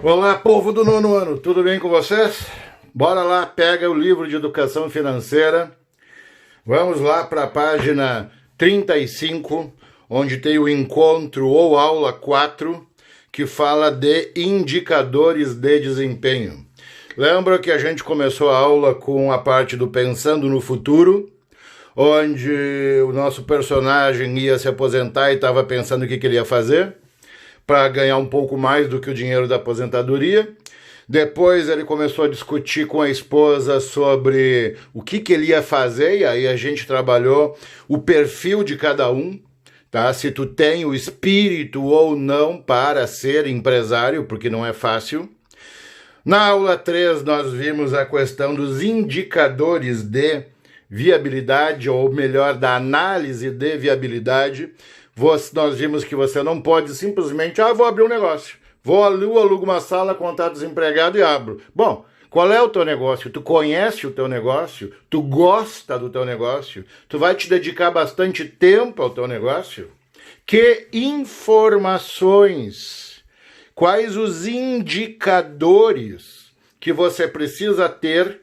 Olá, povo do nono ano, tudo bem com vocês? Bora lá, pega o livro de educação financeira. Vamos lá para a página 35, onde tem o encontro ou aula 4, que fala de indicadores de desempenho. Lembra que a gente começou a aula com a parte do Pensando no Futuro, onde o nosso personagem ia se aposentar e estava pensando o que ele ia fazer para ganhar um pouco mais do que o dinheiro da aposentadoria. Depois ele começou a discutir com a esposa sobre o que ele ia fazer, e aí a gente trabalhou o perfil de cada um, tá? Se tu tem o espírito ou não para ser empresário, porque não é fácil. Na aula 3 nós vimos a questão dos indicadores de viabilidade, ou melhor, da análise de viabilidade. Nós vimos que você não pode simplesmente, vou abrir um negócio, alugo uma sala, contrato desempregado e abro. Bom, qual é o teu negócio? Tu conhece o teu negócio? Tu gosta do teu negócio? Tu vai te dedicar bastante tempo ao teu negócio? Que informações, quais os indicadores que você precisa ter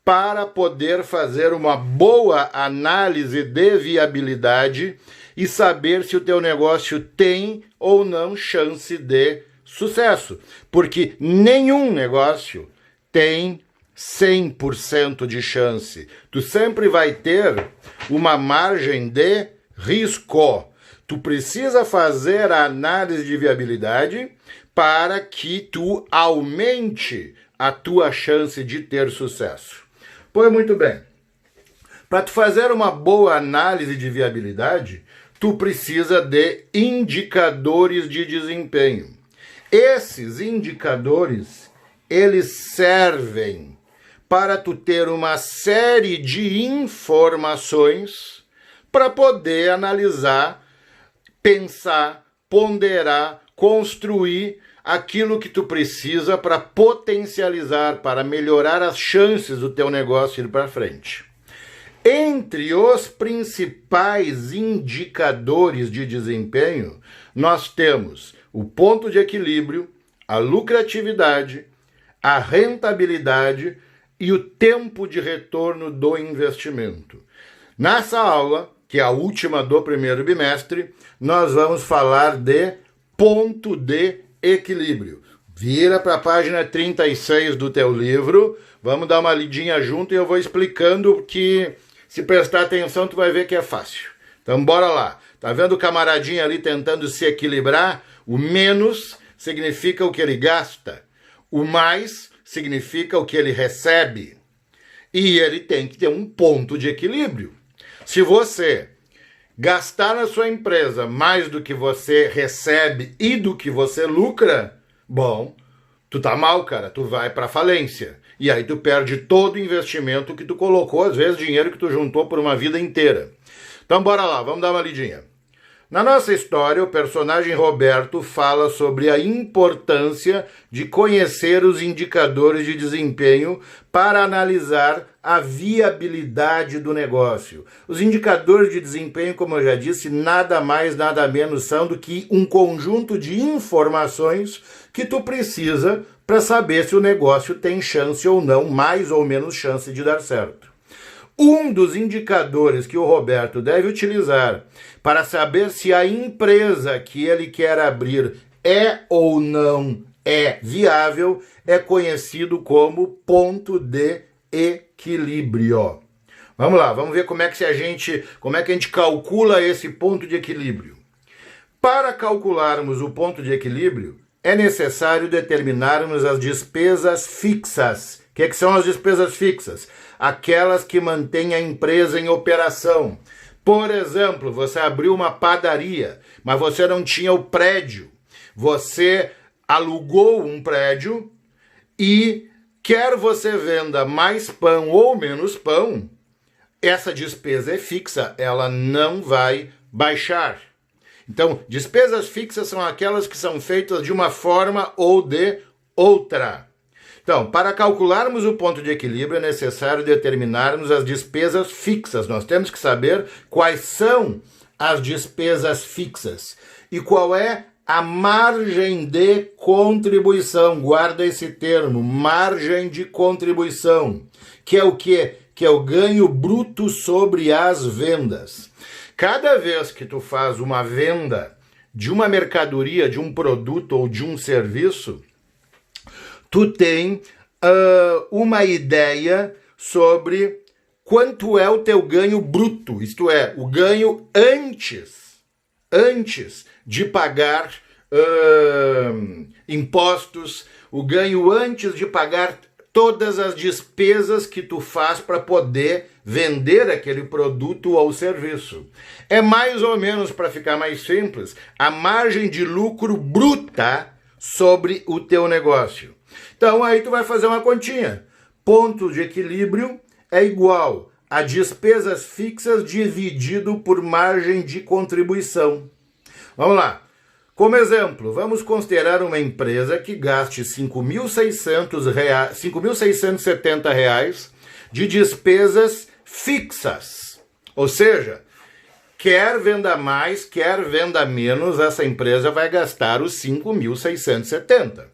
para poder fazer uma boa análise de viabilidade e saber se o teu negócio tem ou não chance de sucesso. Porque nenhum negócio tem 100% de chance. Tu sempre vai ter uma margem de risco. Tu precisa fazer a análise de viabilidade para que tu aumente a tua chance de ter sucesso. Pois muito bem. Para tu fazer uma boa análise de viabilidade, tu precisa de indicadores de desempenho. Esses indicadores, eles servem para tu ter uma série de informações para poder analisar, pensar, ponderar, construir aquilo que tu precisa para potencializar, para melhorar as chances do teu negócio ir para frente. Entre os principais indicadores de desempenho, nós temos o ponto de equilíbrio, a lucratividade, a rentabilidade e o tempo de retorno do investimento. Nessa aula, que é a última do primeiro bimestre, nós vamos falar de ponto de equilíbrio. Vira para a página 36 do teu livro, vamos dar uma lidinha junto e eu vou explicando que, se prestar atenção, tu vai ver que é fácil. Então bora lá. Tá vendo o camaradinho ali tentando se equilibrar? O menos significa o que ele gasta. O mais significa o que ele recebe. E ele tem que ter um ponto de equilíbrio. Se você gastar na sua empresa mais do que você recebe e do que você lucra, bom, tu tá mal, cara, tu vai pra falência. E aí tu perde todo o investimento que tu colocou, às vezes dinheiro que tu juntou por uma vida inteira. Então bora lá, vamos dar uma lidinha. Na nossa história, o personagem Roberto fala sobre a importância de conhecer os indicadores de desempenho para analisar a viabilidade do negócio. Os indicadores de desempenho, como eu já disse, nada mais, nada menos são do que um conjunto de informações que tu precisa para saber se o negócio tem chance ou não, mais ou menos chance de dar certo. Um dos indicadores que o Roberto deve utilizar para saber se a empresa que ele quer abrir é ou não é viável é conhecido como ponto de equilíbrio. Vamos lá, vamos ver como é que a gente calcula esse ponto de equilíbrio. Para calcularmos o ponto de equilíbrio, é necessário determinarmos as despesas fixas. O que são as despesas fixas? Aquelas que mantêm a empresa em operação. Por exemplo, você abriu uma padaria, mas você não tinha o prédio. Você alugou um prédio e quer você venda mais pão ou menos pão, essa despesa é fixa, ela não vai baixar. Então, despesas fixas são aquelas que são feitas de uma forma ou de outra. Então, para calcularmos o ponto de equilíbrio, é necessário determinarmos as despesas fixas. Nós temos que saber quais são as despesas fixas e qual é a margem de contribuição. Guarda esse termo, margem de contribuição, que é o quê? Que é o ganho bruto sobre as vendas. Cada vez que tu faz uma venda de uma mercadoria, de um produto ou de um serviço, tu tem uma ideia sobre quanto é o teu ganho bruto, isto é, o ganho antes de pagar impostos, o ganho antes de pagar todas as despesas que tu faz para poder vender aquele produto ou serviço. É mais ou menos, para ficar mais simples, a margem de lucro bruta sobre o teu negócio. Então aí tu vai fazer uma continha. Ponto de equilíbrio é igual a despesas fixas dividido por margem de contribuição. Vamos lá. Como exemplo, vamos considerar uma empresa que gaste R$ 5.670 de despesas fixas. Ou seja, quer venda mais, quer venda menos, essa empresa vai gastar os 5.670.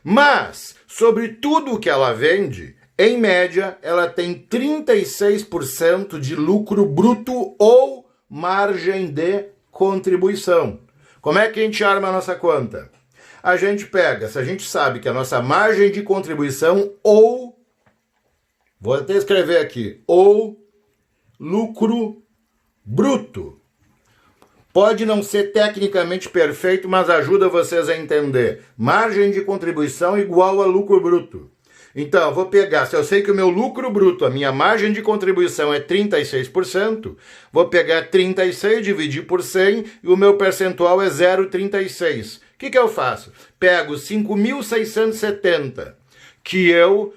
Mas, sobre tudo o que ela vende, em média, ela tem 36% de lucro bruto ou margem de contribuição. Como é que a gente arma a nossa conta? A gente pega, se a gente sabe que a nossa margem de contribuição ou, vou até escrever aqui, ou lucro bruto. Pode não ser tecnicamente perfeito, mas ajuda vocês a entender. Margem de contribuição igual a lucro bruto. Então, eu vou pegar, se eu sei que o meu lucro bruto, a minha margem de contribuição é 36%, vou pegar 36, dividir por 100 e o meu percentual é 0,36. O que eu faço? Pego 5.670, que eu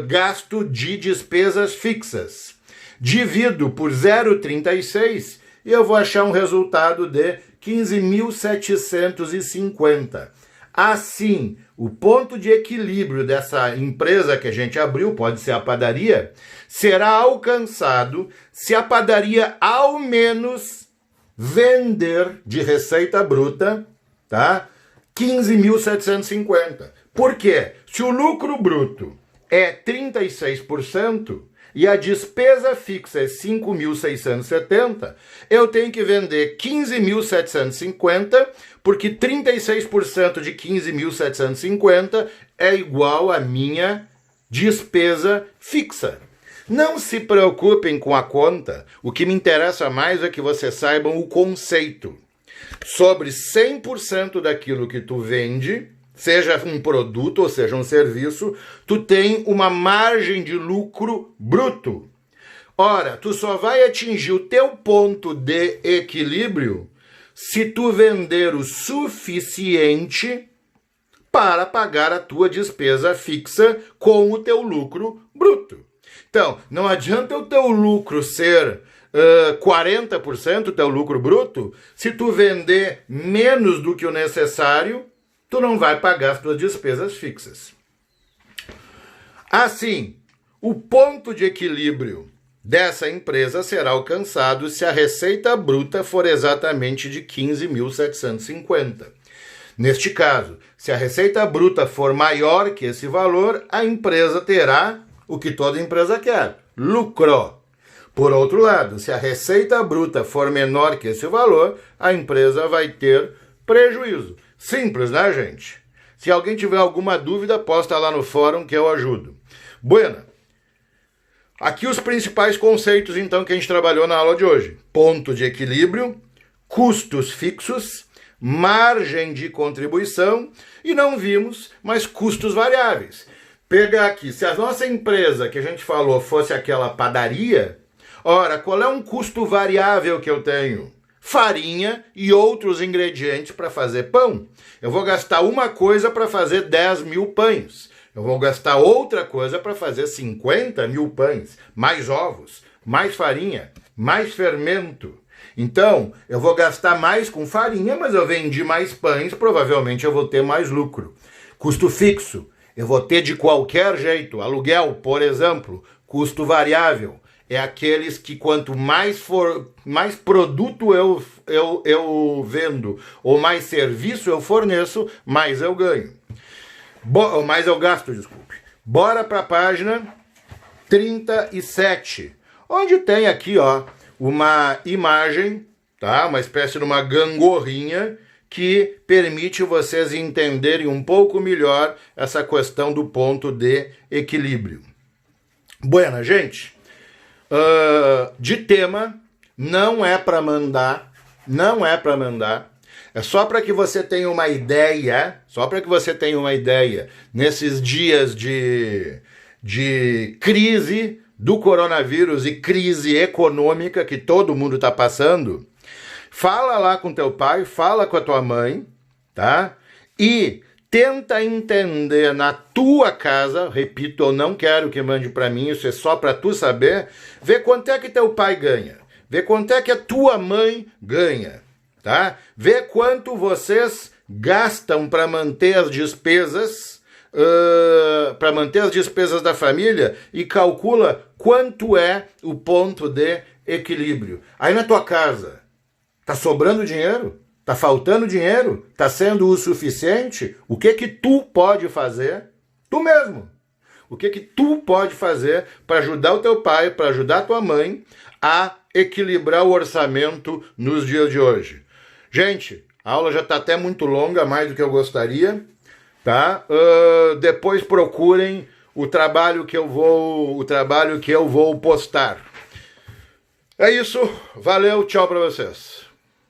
gasto de despesas fixas, divido por 0,36 e eu vou achar um resultado de 15.750. Assim, o ponto de equilíbrio dessa empresa que a gente abriu, pode ser a padaria, será alcançado se a padaria ao menos vender de receita bruta, tá? 15.750. Por quê? Se o lucro bruto é 36%, e a despesa fixa é 5.670, eu tenho que vender 15.750, porque 36% de 15.750 é igual à minha despesa fixa. Não se preocupem com a conta, o que me interessa mais é que vocês saibam o conceito. Sobre 100% daquilo que tu vende, seja um produto ou seja um serviço, tu tem uma margem de lucro bruto. Ora, tu só vai atingir o teu ponto de equilíbrio se tu vender o suficiente para pagar a tua despesa fixa com o teu lucro bruto. Então, não adianta o teu lucro ser 40% o teu lucro bruto, se tu vender menos do que o necessário, tu não vai pagar as tuas despesas fixas. Assim, o ponto de equilíbrio dessa empresa será alcançado se a receita bruta for exatamente de 15.750. Neste caso, se a receita bruta for maior que esse valor, a empresa terá o que toda empresa quer, lucro. Por outro lado, se a receita bruta for menor que esse valor, a empresa vai ter prejuízo. Simples, né, gente? Se alguém tiver alguma dúvida, posta lá no fórum que eu ajudo. Bueno, aqui os principais conceitos, então, que a gente trabalhou na aula de hoje. Ponto de equilíbrio, custos fixos, margem de contribuição e não vimos, mas custos variáveis. Pegar aqui, se a nossa empresa que a gente falou fosse aquela padaria, ora, qual é um custo variável que eu tenho? Farinha e outros ingredientes para fazer pão. Eu vou gastar uma coisa para fazer 10.000 pães. Eu vou gastar outra coisa para fazer 50.000 pães. Mais ovos, mais farinha, mais fermento. Então, eu vou gastar mais com farinha, mas eu vendi mais pães, provavelmente eu vou ter mais lucro. Custo fixo, eu vou ter de qualquer jeito. Aluguel, por exemplo, custo variável. é aqueles que quanto mais produto eu vendo ou mais serviço eu forneço, mais eu ganho. Mais eu gasto, desculpe. Bora para a página 37, onde tem aqui, ó, uma imagem, tá? Uma espécie de uma gangorrinha que permite vocês entenderem um pouco melhor essa questão do ponto de equilíbrio. Buena, gente, de tema, não é para mandar, é só para que você tenha uma ideia, nesses dias de crise do coronavírus e crise econômica que todo mundo está passando. Fala lá com teu pai, fala com a tua mãe, tá? E tenta entender na tua casa, repito, eu não quero que mande para mim, isso é só para tu saber, vê quanto é que teu pai ganha, vê quanto é que a tua mãe ganha, tá? Vê quanto vocês gastam para manter as despesas, da família e calcula quanto é o ponto de equilíbrio. Aí na tua casa, tá sobrando dinheiro? Tá faltando dinheiro? Tá sendo o suficiente? O que que tu pode fazer? Tu mesmo. O que que tu pode fazer para ajudar o teu pai, para ajudar a tua mãe a equilibrar o orçamento nos dias de hoje? Gente, a aula já tá até muito longa, mais do que eu gostaria, tá? Depois procurem o trabalho que eu vou postar. É isso, valeu, tchau para vocês.